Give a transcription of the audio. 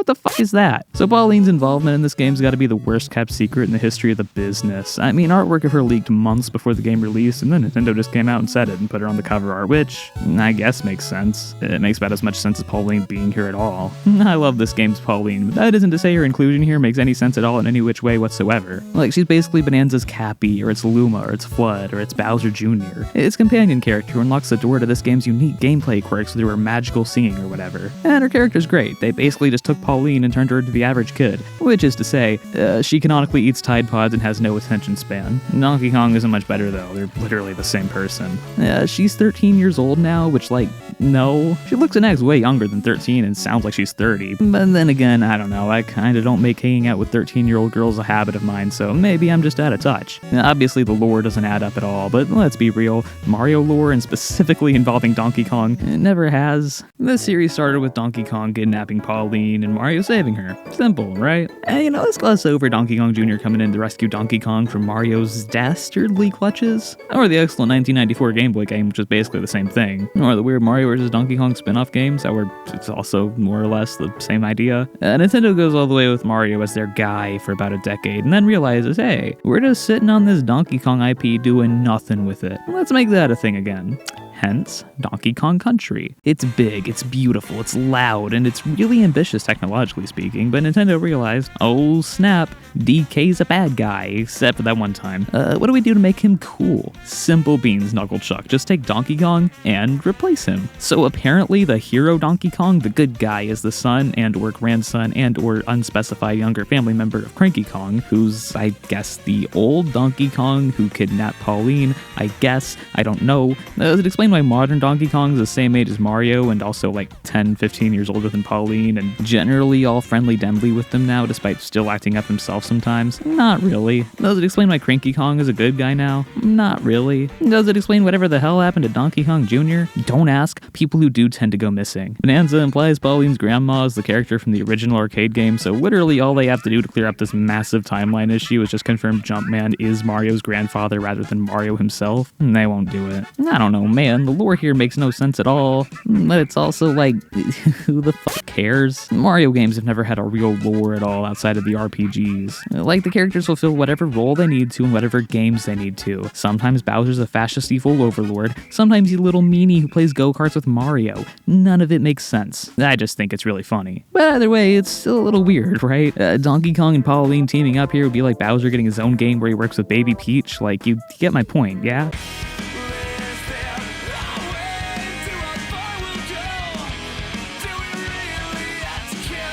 the fuck is that? So Pauline's involvement in this game's gotta be the worst kept secret in the history of the business. I mean, artwork of her leaked months before the game released, and then Nintendo just came out and said it and put her on the cover art, which I guess makes sense. It makes about as much sense as Pauline being here at all. I love this game's Pauline, but that isn't to say her inclusion here makes any sense at all in any which way whatsoever. Like, she's basically Bonanza's Cappy, or it's Luma, or it's Flood, or it's Bowser Jr. It's companion character who unlocks the door to this game's unique gameplay quirks through her magical singing or whatever. And her character's great. They basically just took Pauline and turned her into the average kid, which is to say, she canonically eats Tide Pods and has no attention span. Donkey Kong isn't much better though, they're literally the same person. She's 13 years old now, which no. She looks and acts way younger than 13 and sounds like she's 30. But then again, I don't know, I kinda don't make hanging out with 13-year-old girls a habit of mine, so maybe I'm just out of touch. Obviously the lore doesn't add up at all, but let's be real, Mario lore, and specifically involving Donkey Kong, it never has. This series started with Donkey Kong kidnapping Pauline and Mario saving her. Simple, right? And let's gloss over Donkey Kong Jr. coming in to rescue Donkey Kong from Mario's dastardly clutches, or the excellent 1994 Game Boy game, which is basically the same thing, or the weird Mario vs. Donkey Kong spin-off games that were it's also more or less the same idea. Nintendo goes all the way with Mario as their guy for about a decade, and then realizes, hey, we're just sitting on this Donkey Kong IP doing nothing with it. Let's make that a thing again. Hence, Donkey Kong Country. It's big, it's beautiful, it's loud, and it's really ambitious technologically speaking, but Nintendo realized, oh snap, DK's a bad guy, except for that one time. What do we do to make him cool? Simple beans, Knuckle Chuck. Just take Donkey Kong and replace him. So apparently the hero Donkey Kong, the good guy, is the son and or grandson and or unspecified younger family member of Cranky Kong, who's, I guess, the old Donkey Kong who kidnapped Pauline, I guess, I don't know. Does it explain why modern Donkey Kong is the same age as Mario and also 10, 15 years older than Pauline and generally all friendly dembly with them now despite still acting up himself sometimes? Not really. Does it explain why Cranky Kong is a good guy now? Not really. Does it explain whatever the hell happened to Donkey Kong Jr.? Don't ask. People who do tend to go missing. Bonanza implies Pauline's grandma is the character from the original arcade game, so literally all they have to do to clear up this massive timeline issue is just confirm Jumpman is Mario's grandfather rather than Mario himself. And they won't do it. I don't know, man. The lore here makes no sense at all, but it's also who the fuck cares? Mario games have never had a real lore at all outside of the RPGs. The characters fulfill whatever role they need to in whatever games they need to. Sometimes Bowser's a fascist evil overlord, sometimes he's a little meanie who plays go-karts with Mario. None of it makes sense. I just think it's really funny. But either way, it's still a little weird, right? Donkey Kong and Pauline teaming up here would be like Bowser getting his own game where he works with Baby Peach. You get my point, yeah?